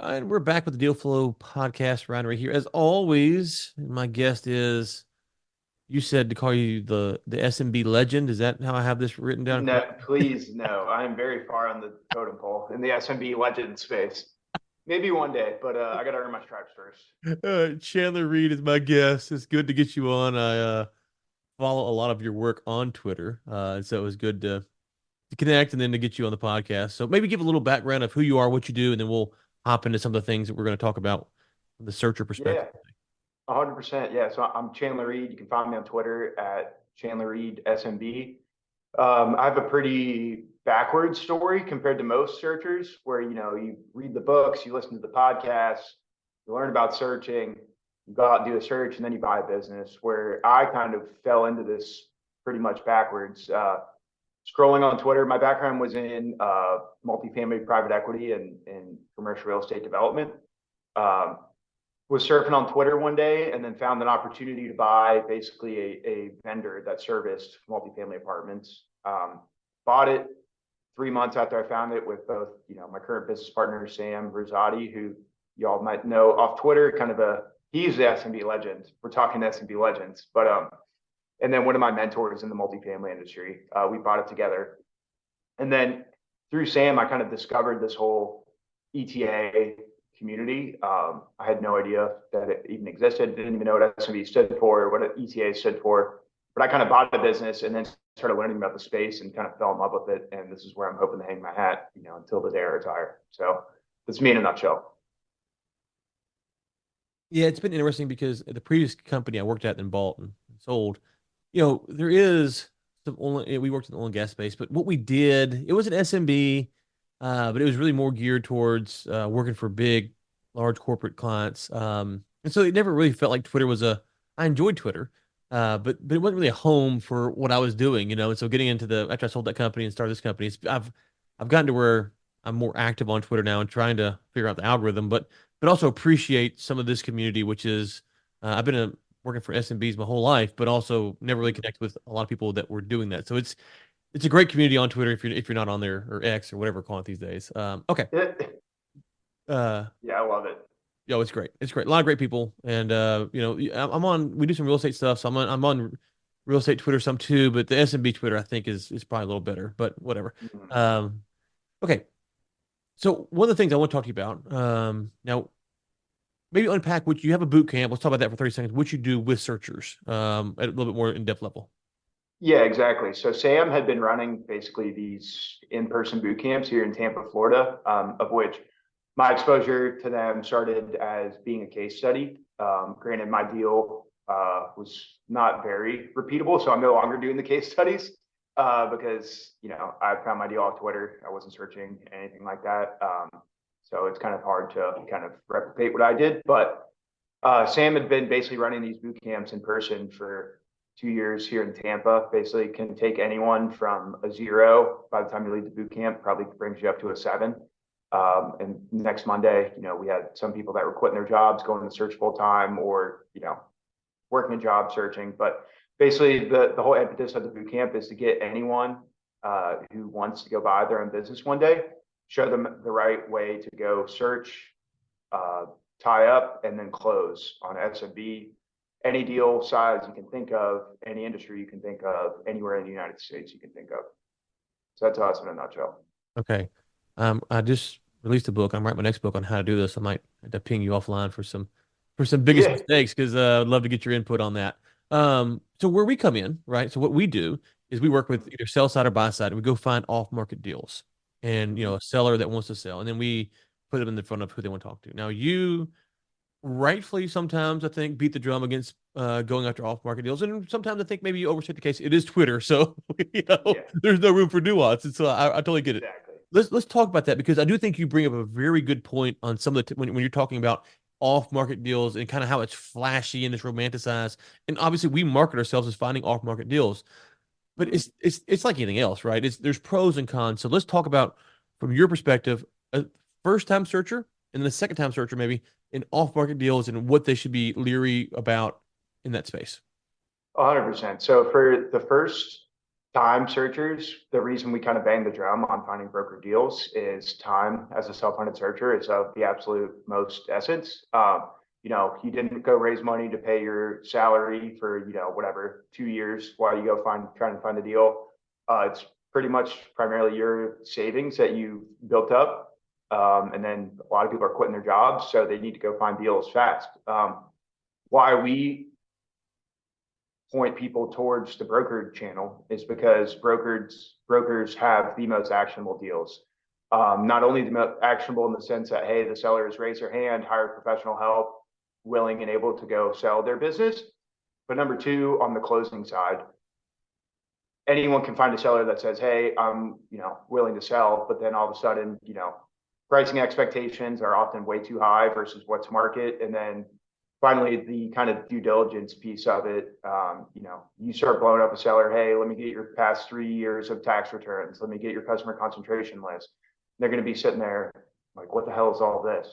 And we're back with the Deal Flow podcast, Ryan right here. As always, my guest is, you said to call you the SMB legend. Is that how I have this written down No, correct? please, no. I am very far on the totem pole in the SMB legend space. Maybe one day, but I got to earn my stripes first. Chandler Reed is my guest. It's good to get you on. I follow a lot of your work on Twitter, so it was good to connect and then to get you on the podcast. So maybe give a little background of who you are, what you do, and then we'll hop into some of the things that we're going to talk about from the searcher Yeah, perspective. 100%. Yeah, so I'm Chandler Reed. You can find me on Twitter at Chandler Reed SMB. I have a pretty backward story compared to most searchers, where you read the books, you listen to the podcasts, you learn about searching, you go out and do a search, and then you buy a business. Where I kind of fell into this pretty much backwards. Scrolling on Twitter, my background was in multifamily private equity and commercial real estate development. Um, was surfing on Twitter one day and then found an opportunity to buy basically a vendor that serviced multifamily apartments. Bought it 3 months after I found it with both, my current business partner, Sam Rosati, who y'all might know off Twitter, he's the SMB legend. We're talking SMB legends, and then one of my mentors in the multifamily industry. We bought it together. And then through Sam, I kind of discovered this whole ETA community. I had no idea that it even existed. Didn't even know what SMB stood for, what an ETA stood for. But I kind of bought the business and then started learning about the space and kind of fell in love with it. And this is where I'm hoping to hang my hat, until the day I retire. So that's me in a nutshell. Yeah, it's been interesting because the previous company I worked at and bought and sold, there is we worked in the oil and gas space, but what we did, it was an SMB, but it was really more geared towards working for big, large corporate clients. And so it never really felt like Twitter was I enjoyed Twitter, but it wasn't really a home for what I was doing. And so getting into after I sold that company and started this company, I've gotten to where I'm more active on Twitter now and trying to figure out the algorithm, but also appreciate some of this community, which is I've been working for SMBs my whole life, but also never really connected with a lot of people that were doing that. So it's a great community on Twitter if you're not on there or X or whatever we're calling it these days. Okay. Uh, Yeah, I love it. Yo, it's great. It's great. A lot of great people, and I'm on. We do some real estate stuff, so I'm on real estate Twitter some too, but the SMB Twitter I think is probably a little better, but whatever. Mhm. Okay. So one of the things I want to talk to you about now, maybe unpack what you have a boot camp. Let's talk about that for 30 seconds. What you do with searchers at a little bit more in depth level. Yeah, exactly. So Sam had been running basically these in-person boot camps here in Tampa, Florida, of which my exposure to them started as being a case study. Granted, my deal was not very repeatable, so I'm no longer doing the case studies because I found my deal off Twitter. I wasn't searching anything like that, so it's kind of hard to kind of replicate what I did. But Sam had been basically running these boot camps in person for 2 years here in Tampa. Basically, can take anyone from a zero by the time you leave the boot camp, probably brings you up to a seven. And next Monday, we had some people that were quitting their jobs, going to search full time, or working a job searching. But basically, the whole impetus of the boot camp is to get anyone who wants to go buy their own business one day, show them the right way to go search, uh, tie up, and then close on SMB. Any deal size you can think of, any industry you can think of, anywhere in the United States you can think of. So that's us in a nutshell. Okay. I just released a book. I'm writing my next book on how to do this. I might have to ping you offline for some biggest Yeah. mistakes because I'd love to get your input on that. So where we come in, right? So what we do is we work with either sell side or buy side, and we go find off market deals and Mhm. a seller that wants to sell, and then we put them in the front of who they want to talk to. Now you rightfully sometimes I think beat the drum against going after off market deals, and sometimes I think maybe you overstate the case. It is Twitter, so Yeah, there's no room for nuance, and so I totally get it. exactly. Let's talk about that because I do think you bring up a very good point on some of the when you're talking about off market deals and kind of how it's flashy and it's romanticized. And obviously, we market ourselves as finding off market deals, but Mhm. it's like anything else, right? There's pros and cons. So let's talk about from your perspective, a first time searcher and then a second time searcher maybe in off market deals and what they should be leery about in that space. 100%. So for the first time searchers, the reason we kind of bang the drum on finding broker deals is time as a self-funded searcher is of the absolute most essence. You didn't go raise money to pay your salary for, whatever, 2 years while you go trying to find a deal. It's pretty much primarily your savings that you built up. And then a lot of people are quitting their jobs, so they need to go find deals fast. Why we point people towards the brokered channel is because brokers have the most actionable deals. Not only the most actionable in the sense that, hey, the seller has raised their hand, hired professional help, willing and able to go sell their business. But number two, on the closing side, anyone can find a seller that says, hey, I'm willing to sell, but then all of a sudden, pricing expectations are often way too high versus what's market. And then finally, the kind of due diligence piece of it, you start blowing up a seller. Hey, let me get your past 3 years of tax returns. Let me get your customer concentration list. They're going to be sitting there like, what the hell is all this?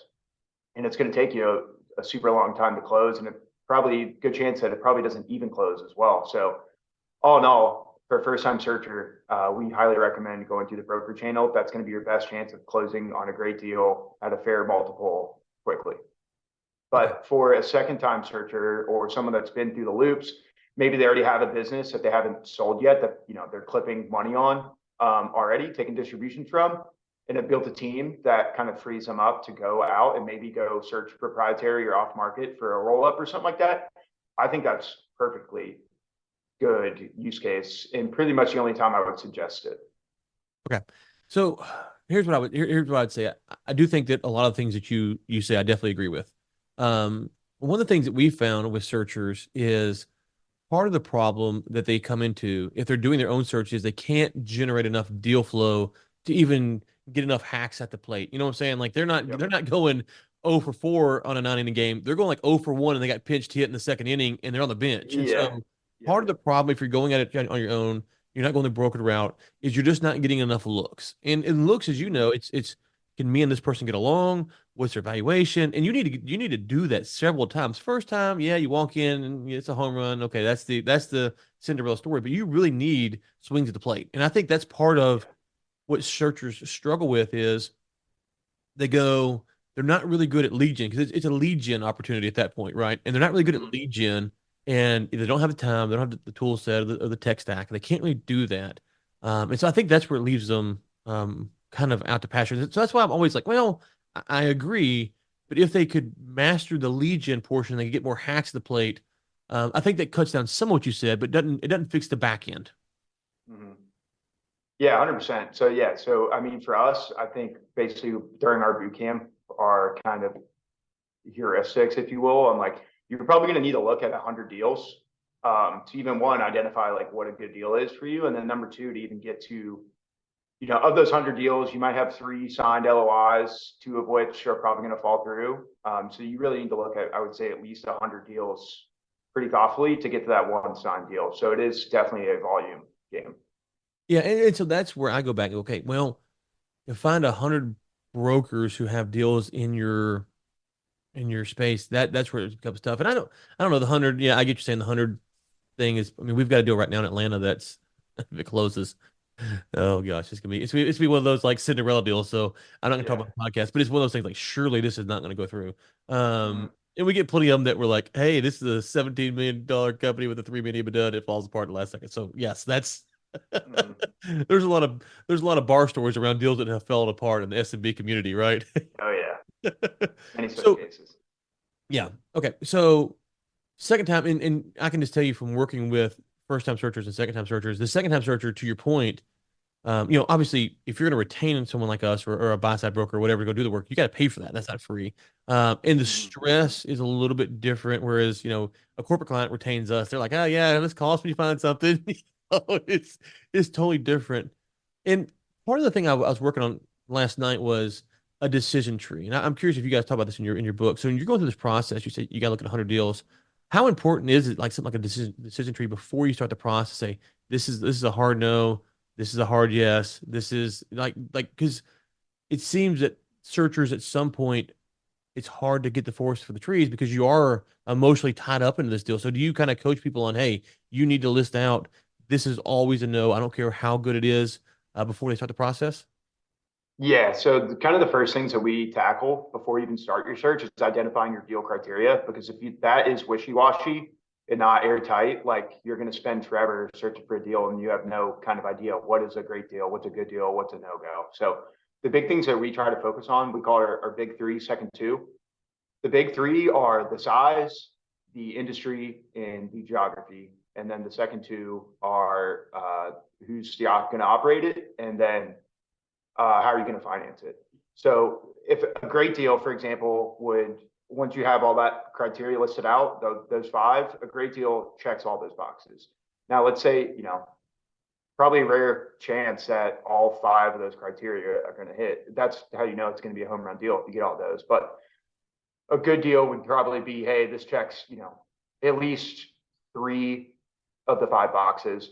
And it's going to take you a super long time to close, and it probably good chance that it probably doesn't even close as well. So all in all, for a first-time searcher, we highly recommend going through the broker channel. That's going to be your best chance of closing on a great deal at a fair multiple quickly. But for a second-time searcher or someone that's been through the loops, maybe they already have a business that they haven't sold yet that they're clipping money on already, taking distributions from, and have built a team that kind of frees them up to go out and maybe go search proprietary or off market for a roll-up or something like that. I think that's perfectly good use case, and pretty much the only time I would suggest it. Okay. So here's what I'd say. I do think that a lot of things that you say, I definitely agree with. One of the things that we found with searchers is part of the problem that they come into if they're doing their own searches, they can't generate enough deal flow to even get enough hacks at the plate. You know what I'm saying? Like they're not going 0 for 4 on a 9 inning game. They're going like 0 for 1 and they got pinched hit in the second inning and they're on the bench. And so part of the problem if you're going at it on your own, you're not going the brokered route, is you're just not getting enough looks. And looks, as you know, it's can me and this person get along? What's their valuation? And you need to do that several times. First time, yeah, you walk in and it's a home run. Okay, that's the Cinderella story. But you really need swings at the plate, and I think that's part of what searchers struggle with is they're not really good at lead gen because it's a lead gen opportunity at that point, right? And they're not really good at lead gen, and they don't have the time, they don't have the tool set or the tech stack. They can't really do that, and so I think that's where it leaves them kind of out to pasture. So that's why I'm always like, well, I agree, but if they could master the lead gen portion, they could get more hacks to the plate. I think that cuts down some of what you said, but it doesn't fix the back end. Mm-hmm. Yeah, 100%. So yeah, so I mean, for us, I think basically during our boot camp, our kind of heuristics, if you will, I'm like, you're probably going to need to look at 100 deals to even one identify like what a good deal is for you, and then number two to even get to, of those 100 deals, you might have 3 signed LOIs, 2 of which are probably going to fall through. So you really need to look at, I would say, at least 100 deals pretty thoughtfully to get to that one signed deal. So it is definitely a volume game. Yeah, and so that's where I go back. Okay, well, you find 100 brokers who have deals in your space. That's where it becomes tough. And I don't know the 100. Yeah, I get you saying the 100 thing is. I mean, we've got a deal right now in Atlanta that's if it closes. Oh gosh, it's gonna be one of those like Cinderella deals. So I'm not gonna talk Yeah. about the podcast, but it's one of those things like surely this is not gonna go through. Mhm. And we get plenty of them that were like, hey, this is a $17 million company with a $3 million EBITDA. It falls apart in the last second. So yes, that's Mhm. there's a lot of bar stories around deals that have fallen apart in the SMB community, right? Oh yeah, many such So cases. yeah, okay. So second time, and I can just tell you from working with first time searchers and second time searchers, the second time searcher, to your point, obviously, if you're going to retain someone like us or a buy side broker or whatever to go do the work, you got to pay for that. That's not free. And the Mhm. stress is a little bit different. Whereas, a corporate client retains us. They're like, oh, yeah, let's call us when you find something. It's totally different. And part of the thing I was working on last night was a decision tree. And I'm curious if you guys talk about this in your book. So when you're going through this process, you say you got to look at 100 deals. How important is it, like something like a decision tree before you start the process? Say this is a hard no, this is a hard yes. This is like because it seems that searchers at some point it's hard to get the forest for the trees because you are emotionally tied up into this deal. So do you kind of coach people on, hey, you need to list out this is always a no. I don't care how good it is before they start the process? Yeah, so kind of the first things that we tackle before you even start your search is identifying your deal criteria. Because if that is wishy-washy and not airtight, like you're going to spend forever searching for a deal and you have no kind of idea what is a great deal, what's a good deal, what's a no-go. So the big things that we try to focus on, we call our big three, second two. The big three are the size, the industry, and the geography. And then the second two are who's going to operate it, and then how are you going to finance it? So if a great deal, for example, would once you have all that criteria listed out, those five, a great deal checks all those boxes. Now, let's say, probably a rare chance that all five of those criteria are going to hit. That's how you know it's going to be a home run deal if you get all those. But a good deal would probably be, hey, this checks, at least three of the five boxes.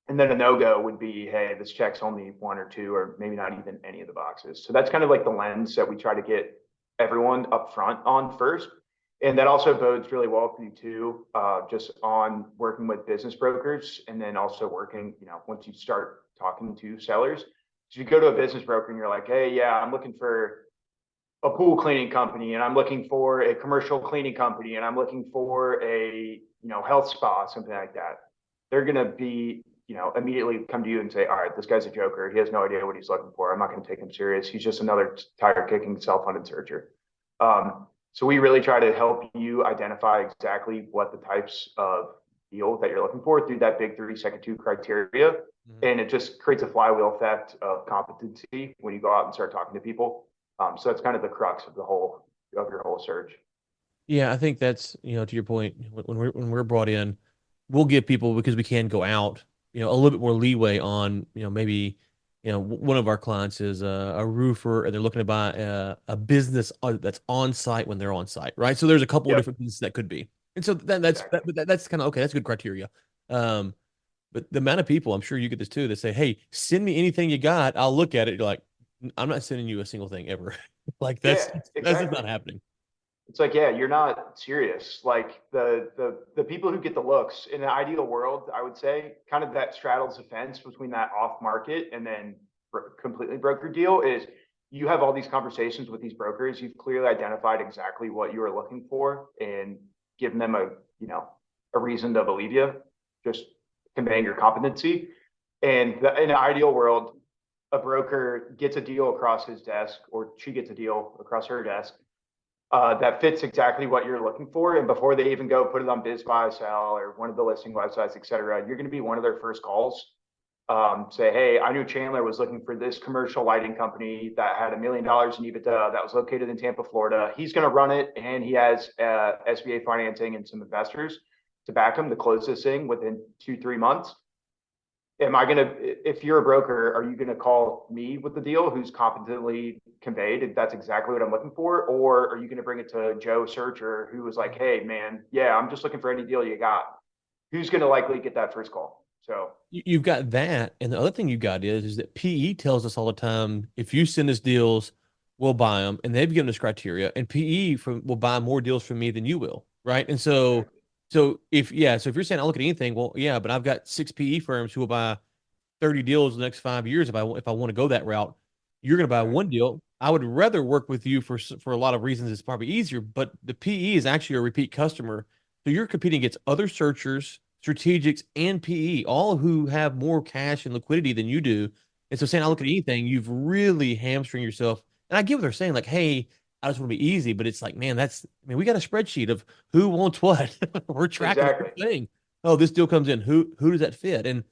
And then a no-go would be, hey, this checks only one or two, or maybe not even any of the boxes. So that's kind of like the lens that we try to get everyone up front on first. And that also bodes really well for you too, just on working with business brokers, and then also working, once you start talking to sellers. So you go to a business broker and you're like, hey, yeah, I'm looking for a pool cleaning company, and I'm looking for a commercial cleaning company, and I'm looking for a, health spa, something like that. They're going to be, immediately come to you and say, all right, this guy's a joker. He has no idea what he's looking for. I'm not going to take him serious. He's just another tire kicking, self-funded searcher. So we really try to help you identify exactly what the types of deal that you're looking for through that big 30-second two criteria. Mhm. And it just creates a flywheel effect of competency when you go out and start talking to people. So that's kind of the crux of your whole search. Yeah, I think that's, to your point, when we're brought in, we'll give people, because we can go out, a little bit more leeway on, maybe, one of our clients is a roofer and they're looking to buy a business that's on site when they're on site, right? So there's a couple of Yep, different businesses that could be. And so exactly. that's kind of okay. That's good criteria. Um, but the amount of people, I'm sure you get this too, that say, "Hey, send me anything you got. I'll look at it." You're like, "I'm not sending you a single thing ever." Like Yeah, that's just exactly. not happening. It's like, yeah, you're not serious. Like the people who get the looks in an ideal world, I would say, kind of that straddles the fence between that off market and then completely broker deal is you have all these conversations with these brokers. You've clearly identified exactly what you are looking for and given them a reason to believe you, just conveying your competency. And in an ideal world, a broker gets a deal across his desk, or she gets a deal across her desk that fits exactly what you're looking for. And before they even go put it on Biz Buy Sell or one of the listing websites, et cetera, you're going to be one of their first calls. Say, hey, I knew Chandler was looking for this commercial lighting company that had $1 million in EBITDA that was located in Tampa, Florida. He's going to run it, and he has SBA financing and some investors to back him to close this thing within 2-3 months. Am I gonna, if you're a broker, are you gonna call me with the deal who's competently conveyed if that's exactly what I'm looking for? Or are you gonna bring it to Joe Searcher, who was like, hey man, yeah, I'm just looking for any deal you got? Who's gonna likely get that first call? So You've got that, and the other thing you've got is that PE tells us all the time, if you send us deals, we'll buy them, and they've given us criteria, and will buy more deals from me than you will, right? And so, exactly. so if you're saying I'll look at anything, well, yeah, but I've got six PE firms who will buy 30 deals in the next 5 years if I want to go that route. You're going to buy one Exactly. deal. I would rather work with you for a lot of reasons. It's probably easier, but the PE is actually a repeat customer. So you're competing against other searchers, strategics, and PE, all who have more cash and liquidity than you do. And so saying I look at Mhm. anything, you've really hamstring yourself. And I get what they're saying, like, hey, I just want to be easy, but it's like, man, we got a spreadsheet of who wants what. We're tracking the Exactly. whole thing. Oh, this deal comes in. Who does that fit? And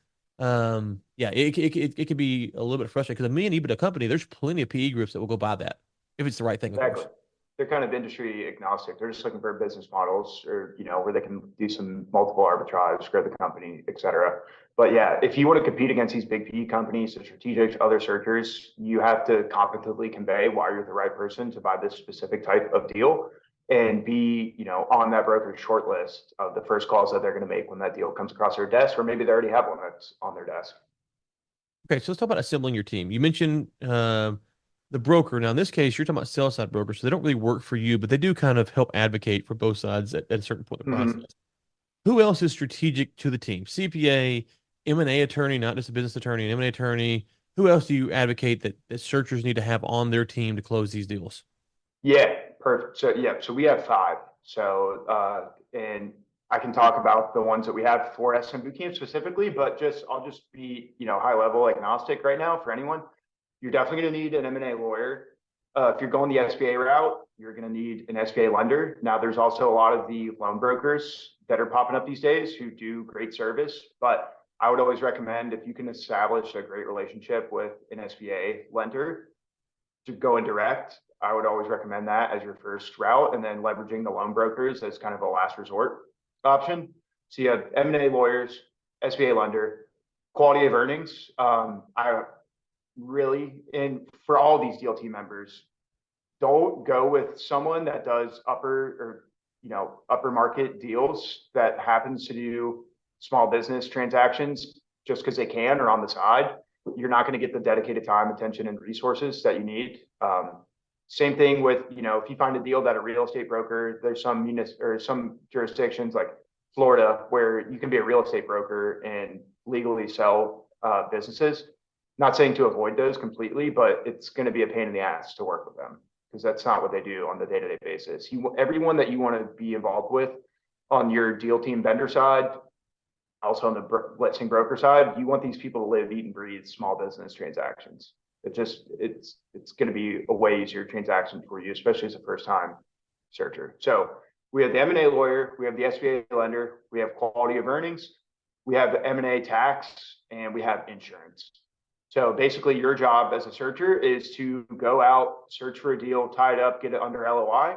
yeah, it could be a little bit frustrating because me and EBITDA company, there's plenty of PE groups that will go buy that if it's the right thing, of Exactly. course. They're kind of industry agnostic. They're just looking for business models, or, where they can do some multiple arbitrage, grow the company, et cetera. But yeah, if you want to compete against these big PE companies, the strategics, other searchers, you have to competently convey why you're the right person to buy this specific type of deal and be, on that broker's short list of the first calls that they're going to make when that deal comes across their desk, or maybe they already have one that's on their desk. Okay, so let's talk about assembling your team. You mentioned the broker. Now, in this case, you're talking about sell side brokers, so they don't really work for you, but they do kind of help advocate for both sides at a certain point in the process. Mhm. Who else is strategic to the team? CPA, M&A attorney, not just a business attorney, an M&A attorney. Who else do you advocate that searchers need to have on their team to close these deals? Yeah, perfect. So yeah, so we have five. So and I can talk about the ones that we have for SM Bootcamp specifically, but I'll just be, high level agnostic right now for anyone. You're definitely going to need an M&A lawyer. If you're going the SBA route, you're going to need an SBA lender. Now, there's also a lot of the loan brokers that are popping up these days who do great service, but I would always recommend, if you can establish a great relationship with an SBA lender, to go in direct. I would always recommend that as your first route, and then leveraging the loan brokers as kind of a last resort option. So you have M&A lawyers, SBA lender, quality of earnings. I really, and for all these deal team members, don't go with someone that does upper market deals that happens to do small business transactions just because they can or on the side. You're not going to get the dedicated time, attention, and resources that you need. Same thing with, if you find a deal that a real estate broker, there's some jurisdictions like Florida where you can be a real estate broker and legally sell businesses. Not saying to avoid those completely, but it's going to be a pain in the ass to work with them because that's not what they do on the day-to-day basis. Everyone that you want to be involved with on your deal team vendor side, also on the listing broker side, you want these people to live, eat, and breathe small business transactions. It's going to be a way easier transaction for you, especially as a first-time searcher. So we have the M&A lawyer, we have the SBA lender, we have quality of earnings, we have M&A tax, and we have insurance. So basically, your job as a searcher is to go out, search for a deal, tie it up, get it under LOI,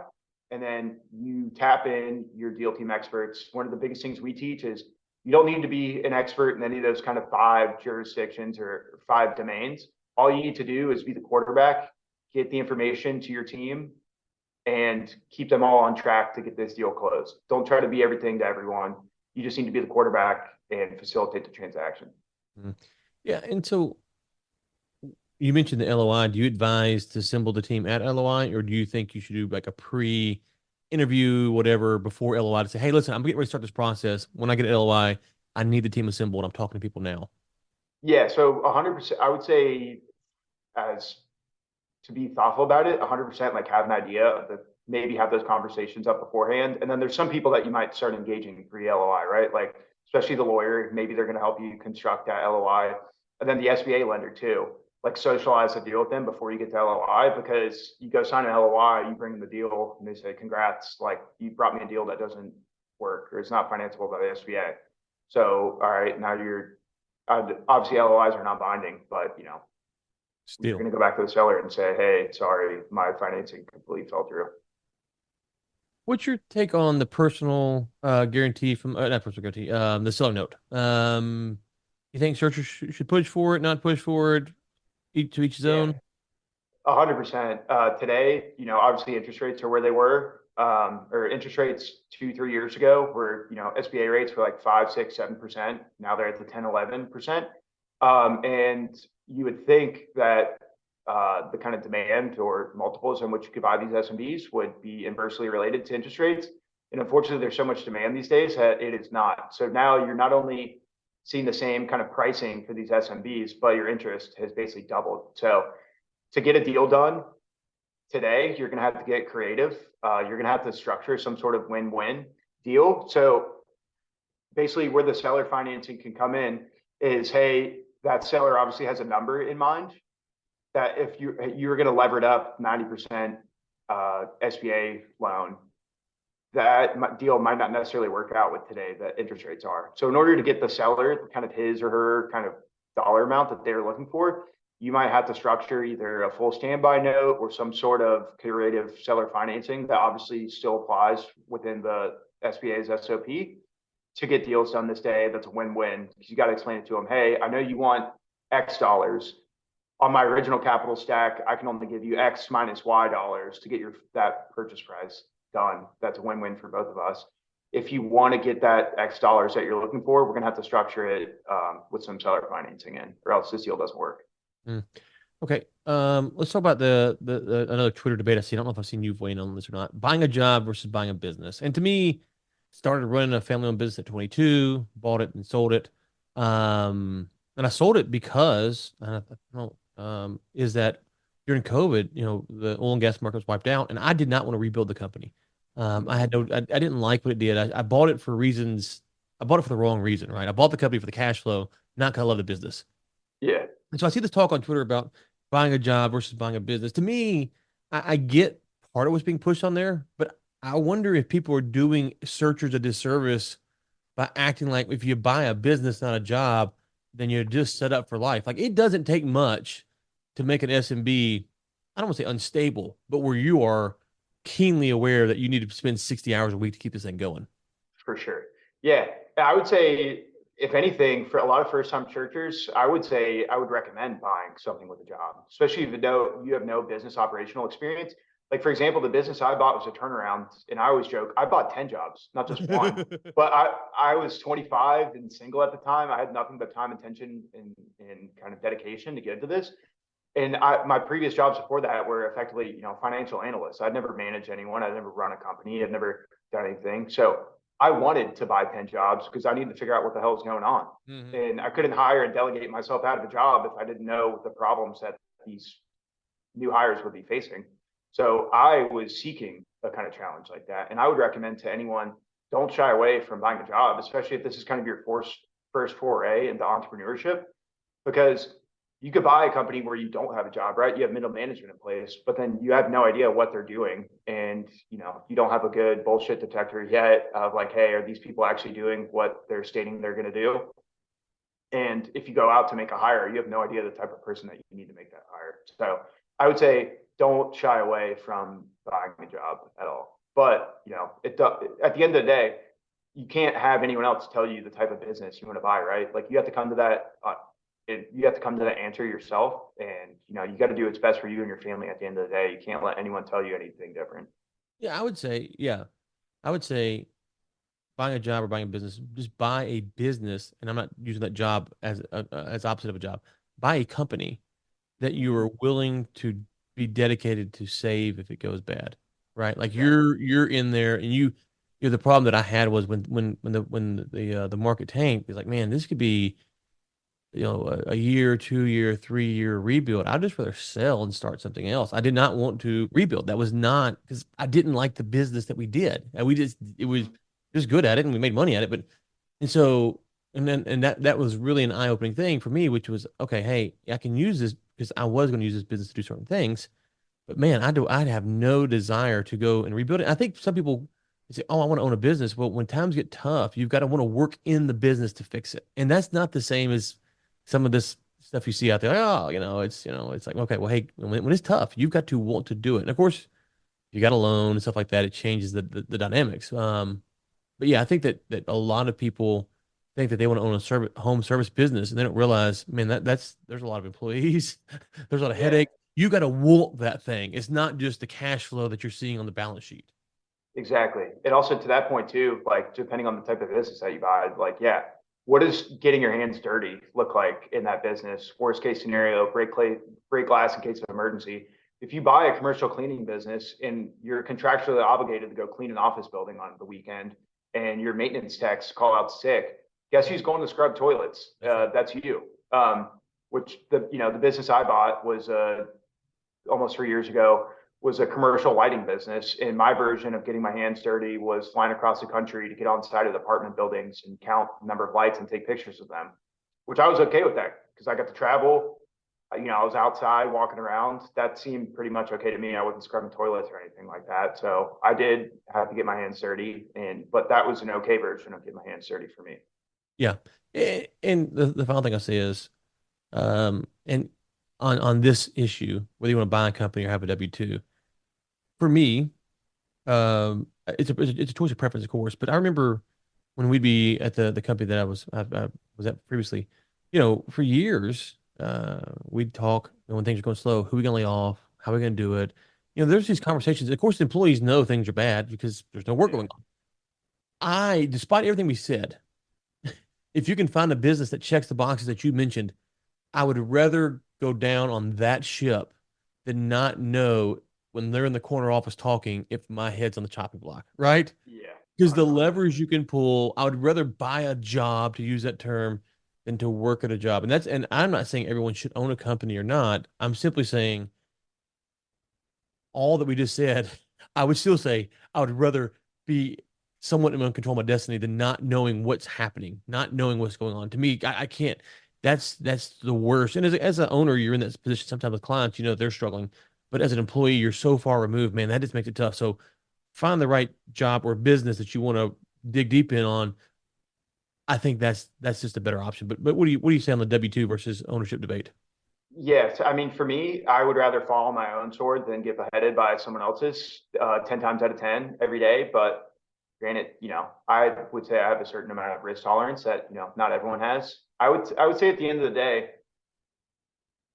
and then you tap in your deal team experts. One of the biggest things we teach is you don't need to be an expert in any of those kind of 5 jurisdictions or 5 domains. All you need to do is be the quarterback, get the information to your team, and keep them all on track to get this deal closed. Don't try to be everything to everyone. You just need to be the quarterback and facilitate the transaction. Mhm. Yeah, and so you mentioned the LOI. Do you advise to assemble the team at LOI, or do you think you should do like a pre-interview, whatever, before LOI to say, hey, listen, I'm getting ready to start this process. When I get LOI, I need the team assembled. I'm talking to people now. Yeah, so 100%, I would say, as to be thoughtful about it, 100% like have an idea of maybe have those conversations up beforehand. And then there's some people that you might start engaging pre-LOI, right? Like, especially the lawyer, maybe they're going to help you construct that LOI. And then the SBA lender too, like socialize the deal with them before you get to LOI, because you go sign an LOI, you bring them the deal and they say, congrats, like you brought me a deal that doesn't work or it's not financeable by the SBA. So, all right, now obviously LOIs are not binding, but you're Still. going to go back to the seller and say, hey, sorry, my financing completely fell through. What's your take on the personal guarantee from not personal guarantee, the seller note? You think searchers should push for it, not push for it, to each his Yeah, own? 100%. Today, obviously interest rates are where they were, or interest rates 2, 3 years ago were, SBA rates were like 5, 6, 7%. Now they're at the 10, 11%. And you would think that the kind of demand or multiples in which you could buy these SMBs would be inversely related to interest rates. And unfortunately, there's so much demand these days that it is not. So now you're not only seeing the same kind of pricing for these SMBs, but your interest has basically doubled. So to get a deal done today, you're going to have to get creative. You're going to have to structure some sort of win-win deal. So basically, where the seller financing can come in is, hey, that seller obviously has a number in mind that if you're going to lever it up 90% SBA loan, that deal might not necessarily work out with today that interest rates are. So in order to get the seller kind of his or her kind of dollar amount that they're looking for, you might have to structure either a full standby note or some sort of creative seller financing that obviously still applies within the SBA's SOP to get deals done this day. That's a win-win because you got to explain it to them. Hey, I know you want X dollars. On my original capital stack, I can only give you X minus Y dollars to get that purchase price done. That's a win-win for both of us. If you want to get that X dollars that you're looking for, we're going to have to structure it with some seller financing in, or else this deal doesn't work. Mm. Okay. Let's talk about the another Twitter debate I see. I don't know if I've seen you weigh in on this or not. Buying a job versus buying a business. And to me, started running a family-owned business at 22, bought it and sold it. And I sold it because is that during COVID, the oil and gas market was wiped out, and I did not want to rebuild the company. Mhm. I didn't like what it did. I bought it for reasons. I bought it for the wrong reason, right? I bought the company for the cash flow, not because I love the business. Yeah, And so I see this talk on Twitter about buying a job versus buying a business. To me, I get part of what's being pushed on there, but I wonder if people are doing searchers a disservice by acting like if you buy a business, not a job, then you're just set up for life. Like it doesn't take much to make an SMB, I don't want to say unstable, but where you are keenly aware that you need to spend 60 hours a week to keep this thing going. for sure. Yeah, I would say, if anything, for a lot of first-time searchers, I would say I would recommend buying something with a job, especially if you have no business operational experience. Like, for example, the business I bought was a turnaround, and I always joke, I bought 10 jobs, not just one. But I was 25 and single at the time. I had nothing but time, attention, and kind of dedication to get into this. And my previous jobs before that were effectively, financial analysts. I'd never managed anyone. I'd never run a company. I'd never done anything. So I wanted to buy 10 jobs because I needed to figure out what the hell was going on. Mhm. And I couldn't hire and delegate myself out of a job if I didn't know the problems that these new hires would be facing. So I was seeking a kind of challenge like that. And I would recommend to anyone, don't shy away from buying a job, especially if this is kind of your first foray into entrepreneurship, because you could buy a company where you don't have a job, right? You have middle management in place, but then you have no idea what they're doing. And, you don't have a good bullshit detector yet of like, hey, are these people actually doing what they're stating they're going to do? And if you go out to make a hire, you have no idea the type of person that you need to make that hire. So I would say don't shy away from buying a job at all. But at the end of the day, you can't have anyone else tell you the type of business you want to buy, right? Like you have to come to that. You have to come to that answer yourself, and you got to do what's best for you and your family. At the end of the day, you can't let anyone tell you anything different. Yeah, I would say buying a job or buying a business, just buy a business, and I'm not using that job as opposite of a job. Buy a company that you Mm-hmm. are willing to be dedicated to save if it goes bad, right? Like Exactly. you're in there, and the problem that I had was when the market tanked. It's like, man, this could be a year, 2 year, 3 year rebuild. I'd just rather sell and start something else. I did not want to rebuild. That was not because I didn't like the business that we did. And we just it was Mm-hmm. just good at it, and we made money at it. But and so and that was really an eye opening thing for me, which was okay. Hey, I can use this because I was going to use this business to do certain things. But man, I'd have no desire to go and rebuild it. I think some people say, "Oh, I want to own a business." Well, when times get tough, you've got to want to work in the business to fix it, and that's not the same as some of this stuff you see out there. Oh, it's like okay, well, hey, when it's tough, you've got to want to do it. And of course, you got a loan and stuff like that. It changes the dynamics. But yeah, I think that a lot of people think that they want to own a home service business, and they don't realize, man, that's there's a lot of employees, there's a lot of Yeah. headache. You got to want that thing. It's not just the cash flow that you're seeing on the balance sheet. Exactly. And also to that point too, like depending on the type of business that you buy, like, yeah, what does getting your hands dirty look like in that business? Worst case scenario, break glass in case of emergency. If you buy a commercial cleaning business and you're contractually obligated to go clean an office building on the weekend and your maintenance techs call out sick, guess who's going to scrub toilets? That's right. That's you. Which the business I bought was almost 3 years ago, was a commercial lighting business. And my version of getting my hands dirty was flying across the country to get on site of apartment buildings and count the number of lights and take pictures of them, which I was okay with that because I got to travel. I was outside walking around. That seemed pretty much okay to me. I wasn't scrubbing toilets or anything like that. So I did have to get my hands dirty, but that was an okay version of getting my hands dirty for me. Yeah. And the final thing I'll say is, and on this issue, whether you want to buy a company or have a W-2, for me, it's a choice of preference, of course. But I remember when we'd be at the company that I was at previously, for years, we'd talk when things are going slow. Who are we going to lay off? How are we going to do it? There's these conversations. Of course, the employees know things are bad because there's no work Yeah. going on. Despite everything we said, if you can find a business that checks the boxes that you mentioned, I would rather go down on that ship than not know when they're in the corner office talking if my head's on the chopping block, right? Yeah. Because the 100%. levers you can pull, I would rather buy a job, to use that term, than to work at a job. And I'm not saying everyone should own a company or not. I'm simply saying all that we just said, I would still say I would rather be somewhat in control of my destiny than not knowing what's happening, not knowing what's going on. To me, I can't. That's the worst. And as an owner, you're in that position sometimes with clients, they're struggling. But as an employee, you're so far removed, man, that just makes it tough. So find the right job or business that you want to dig deep in on. I think that's just a better option. But what do you say on the W-2 versus ownership debate? Yes, I mean, for me, I would rather follow my own sword than get beheaded by someone else's 10 times out of 10 every day. But granted, I would say I have a certain amount of risk tolerance that, not everyone has. I would say at the end of the day,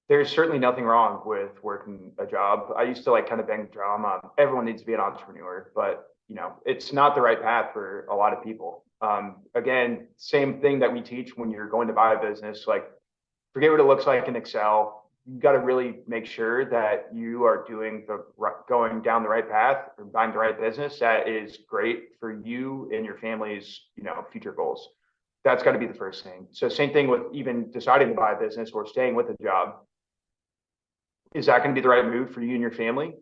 there's certainly nothing wrong with working a job. I used to like kind of bang the drum. Everyone needs to be an entrepreneur, but it's not the right path for a lot of people. Again, same thing that we teach when you're going to buy a business, like forget what it looks like in Excel. You got to really make sure that you are going down the right path or buying the right business that is great for you and your family's, future goals. That's got to be the first thing. So same thing with even deciding to buy a business or staying with a job. Is that going to be the right move for you and your family?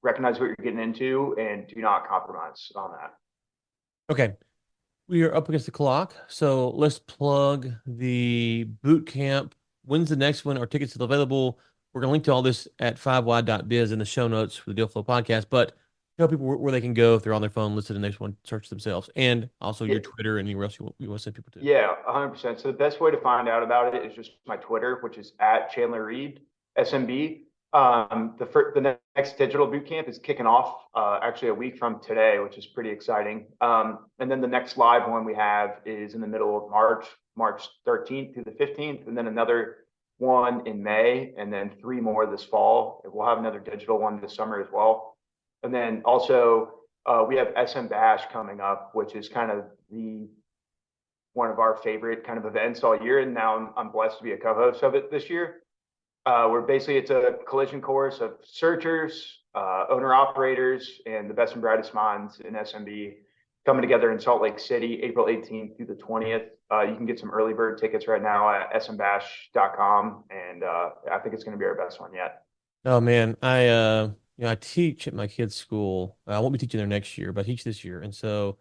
Recognize what you're getting into and do not compromise on that. Okay. We are up against the clock, so let's plug the boot camp. When's the next one? Our tickets still available. We're going to link to all this at 5y.biz in the show notes for the Deal Flow podcast. But tell people where they can go if they're on their phone, listen to the next one, search themselves, and also Yeah, your Twitter and anywhere else you want to send people to. yeah, 100%. So the best way to find out about it is just my Twitter, which is at Chandler Reed, SMB. The next digital boot camp is kicking off actually a week from today, which is pretty exciting. And then the next live one we have is in the middle of March, March 13th through the 15th, and then another one in May, and then three more this fall. We'll have another digital one this summer as well. And then also we have SM Bash coming up, which is kind of the one of our favorite kind of events all year. And now I'm blessed to be a co-host of it this year. Where basically it's a collision course of searchers, owner operators, and the best and brightest minds in SMB coming together in Salt Lake City, April 18th through the 20th. You can get some early bird tickets right now at smbash.com. And I think it's going to be our best one yet. Oh man, I teach at my kids' school. I won't be teaching there next year, but I teach this year, and so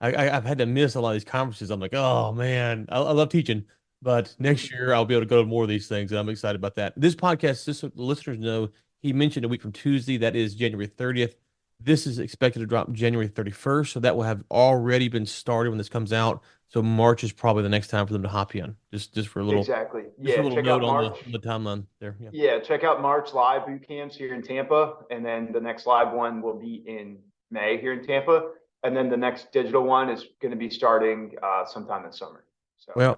I've had to miss a lot of these conferences. I'm like, oh man, I love teaching, but next year I'll be able to go to more of these things, and I'm excited about that. This podcast, just so the listeners know, he mentioned a week from Tuesday. That is January 30th. This is expected to drop January 31st, so that will have already been started when this comes out. So March is probably the next time for them to hop in. Just for a little, Exactly. just for a Yeah. little Check note out on the March. timeline there. Yeah. Yeah. Check out March live boot camps here in Tampa. And then the next live one will be in May here in Tampa. And then the next digital one is going to be starting sometime in summer. So, Well,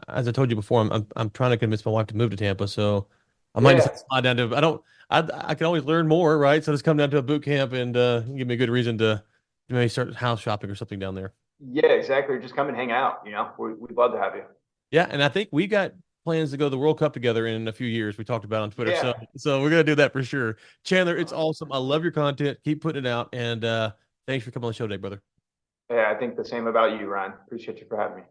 as I told you before, I'm trying to convince my wife to move to Tampa, so I might yeah. just slide down to. I don't. I can always learn more, right? So just come down to a boot camp and give me a good reason to maybe start house shopping or something down there. Yeah, exactly. Just come and hang out. We'd love to have you. Yeah, and I think we got plans to go to the World Cup together in a few years. We talked about on Twitter, so Yeah. we're gonna do that for sure. Chandler, it's Awesome. awesome. I love your content. Keep putting it out, and thanks for coming on the show today, brother. Yeah. I think the same about you, Ryan. Appreciate you for having me.